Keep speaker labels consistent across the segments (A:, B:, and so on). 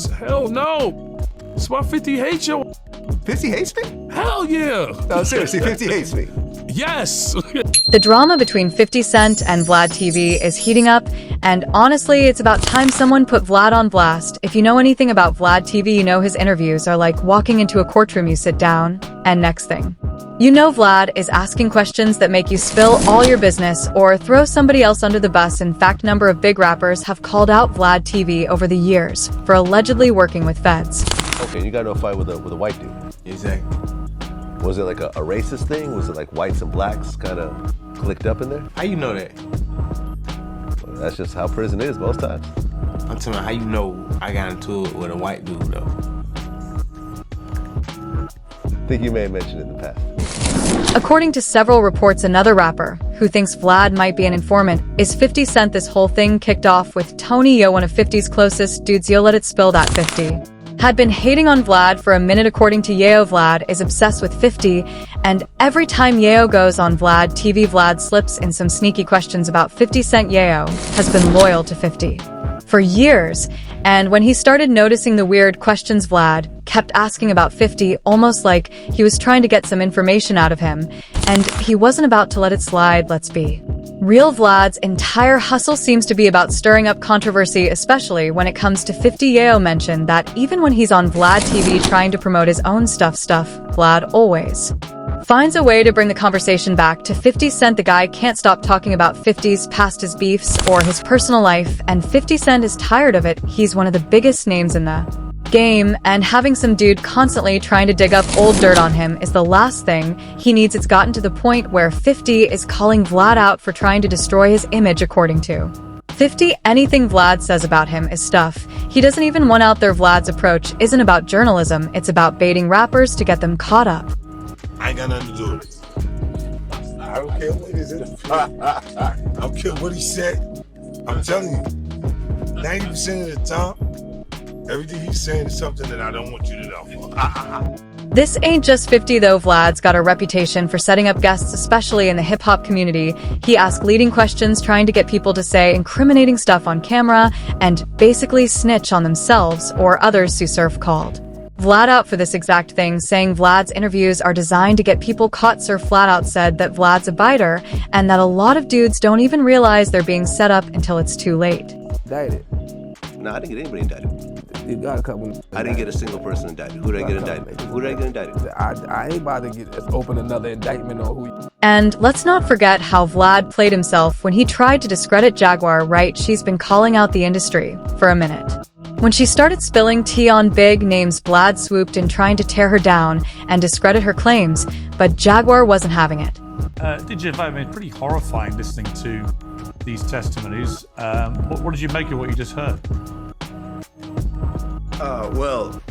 A: Hell no. That's why 50 hates you.
B: 50 hates me?
A: Hell yeah.
B: No, seriously, 50 hates me.
A: Yes.
C: The drama between 50 Cent and VLAD TV is heating up, and honestly, it's about time someone put Vlad on blast. If you know anything about VLAD TV, you know his interviews are like walking into a courtroom. You sit down, and next thing you know, Vlad is asking questions that make you spill all your business or throw somebody else under the bus. In fact, a number of big rappers have called out VLAD TV over the years for allegedly working with feds.
D: Okay, you got into a fight with a white dude.
B: Exactly.
D: Was it like a racist thing? Was it like whites and blacks kind of clicked up in there?
B: How you know that?
D: Well, that's just how prison is most times.
B: I'm telling you, how you know I got into it with a white dude, though?
D: I think you may have mentioned it in the past.
C: According to several reports, another rapper who thinks Vlad might be an informant is 50 Cent. This whole thing kicked off with Tony Yo, one of 50's closest dudes. Yo let it spill that 50 had been hating on Vlad for a minute. According to Yayo, Vlad is obsessed with 50, and every time Yayo goes on VLAD TV, Vlad slips in some sneaky questions about 50 Cent. Yayo has been loyal to 50 for years, and when he started noticing the weird questions, Vlad kept asking about 50, almost like he was trying to get some information out of him, and he wasn't about to let it slide. Let's be real, Vlad's entire hustle seems to be about stirring up controversy, especially when it comes to 50. Yayo mentioned that even when he's on VLAD TV trying to promote his own stuff, Vlad always finds a way to bring the conversation back to 50 Cent. The guy can't stop talking about 50's past, his beefs, or his personal life, and 50 Cent is tired of it. He's one of the biggest names in the game, and having some dude constantly trying to dig up old dirt on him is the last thing he needs. It's gotten to the point where 50 is calling Vlad out for trying to destroy his image. According to 50, anything Vlad says about him is stuff he doesn't even want out there. Vlad's approach isn't about journalism, it's about baiting rappers to get them caught up.
E: I ain't got nothing to do with it. I don't care what it is. I don't care what he said. I'm telling you, 90% of the time, everything he's saying is something that I don't want you to know.
C: This ain't just 50 though. Vlad's got a reputation for setting up guests, especially in the hip-hop community. He asks leading questions, trying to get people to say incriminating stuff on camera and basically snitch on themselves or others who Surf called Vlad out for this exact thing, saying Vlad's interviews are designed to get people caught. Surf flat out said that Vlad's a biter and that a lot of dudes don't even realize they're being set up until it's too late.
D: Indicted? No, I didn't get anybody indicted.
F: You got a couple.
D: I didn't get a single person indicted. Who did I get indicted? Who did I get indicted?
F: I ain't about to open another indictment on who.
C: And let's not forget how Vlad played himself when he tried to discredit Jaguar. Right, she's been calling out the industry for a minute. When she started spilling tea on big names, Vlad swooped in trying to tear her down and discredit her claims, but Jaguar wasn't having it.
G: Did you find it pretty horrifying listening to these testimonies? What did you make of what you just heard?
D: Well,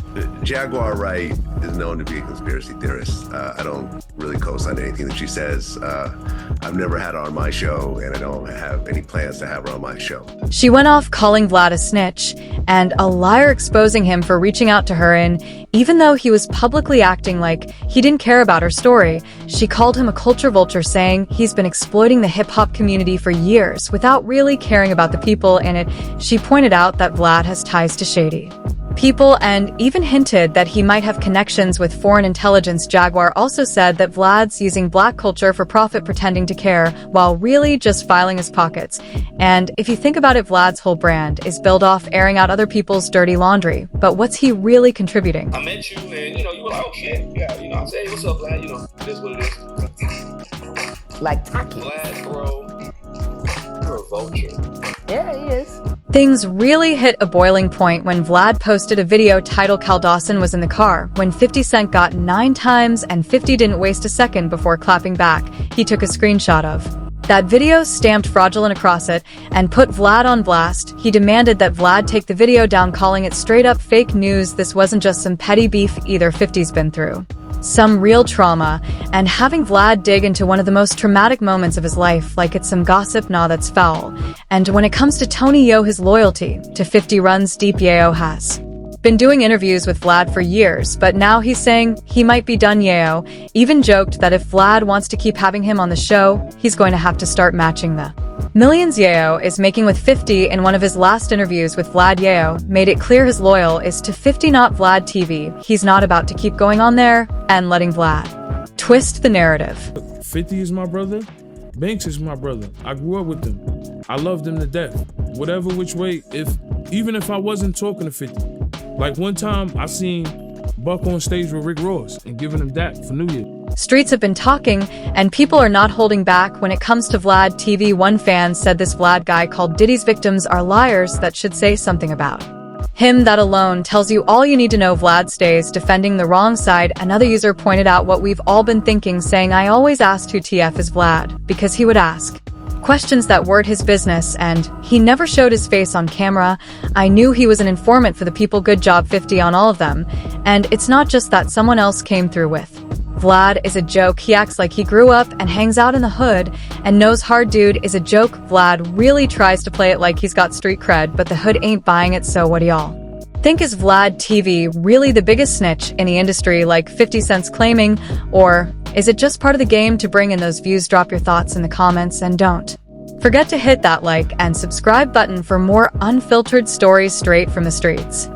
D: Jaguar Wright is known to be a conspiracy theorist. I don't really co-sign anything that she says. I've never had her on my show, and I don't have any plans to have her on my show.
C: She went off calling Vlad a snitch and a liar, exposing him for reaching out to her, and even though he was publicly acting like he didn't care about her story, she called him a culture vulture, saying he's been exploiting the hip-hop community for years without really caring about the people in it. She pointed out that Vlad has ties to shady people and even hinted that he might have connections with foreign intelligence. Jaguar also said that Vlad's using black culture for profit, pretending to care while really just filing his pockets. And if you think about it, Vlad's whole brand is built off airing out other people's dirty laundry. But what's he really contributing?
H: I met you and, you were like, oh shit, yeah, I said, hey, what's up, Vlad? This is what it is.
I: Like Taki.
H: Vlad, bro, you're a vulture.
I: Yeah, he is.
C: Things really hit a boiling point when Vlad posted a video titled "Cal Dawson was in the car when 50 Cent got 9 times," and 50 didn't waste a second before clapping back. He took a screenshot of that video, stamped fraudulent across it, and put Vlad on blast. He demanded that Vlad take the video down, calling it straight up fake news. This wasn't just some petty beef either. 50's been through some real trauma, and having Vlad dig into one of the most traumatic moments of his life like it's some gossip, nah, that's foul. And when it comes to Tony Yo, his loyalty to 50 runs deep. Yayo has been doing interviews with Vlad for years, but now he's saying he might be done. Yayo even joked that if Vlad wants to keep having him on the show, he's going to have to start matching the millions Yayo is making with 50. In one of his last interviews with Vlad, Yayo made it clear his loyal is to 50, not VLAD TV. He's not about to keep going on there and letting Vlad twist the narrative.
A: 50 is my brother. Banks is my brother. I grew up with them. I love them to death. Whatever which way, even if I wasn't talking to 50. Like one time I seen Buck on stage with Rick Ross and giving him that for New Year.
C: Streets have been talking, and people are not holding back when it comes to VLAD TV. One fan said this Vlad guy called Diddy's victims are liars that should say something about him. That alone tells you all you need to know. Vlad stays defending the wrong side. Another user pointed out what we've all been thinking, saying, I always asked who TF is Vlad, because he would ask questions that weren't his business, and he never showed his face on camera. I knew he was an informant for the people. Good job 50 on all of them. And it's not just that someone else came through with. Vlad is a joke. He acts like he grew up and hangs out in the hood and knows hard dude is a joke. Vlad really tries to play it like he's got street cred, but the hood ain't buying it. So what do y'all think? Is Vlad TV really the biggest snitch in the industry like 50 Cent's claiming, or is it just part of the game to bring in those views? Drop your thoughts in the comments, and don't forget to hit that like and subscribe button for more unfiltered stories straight from the streets.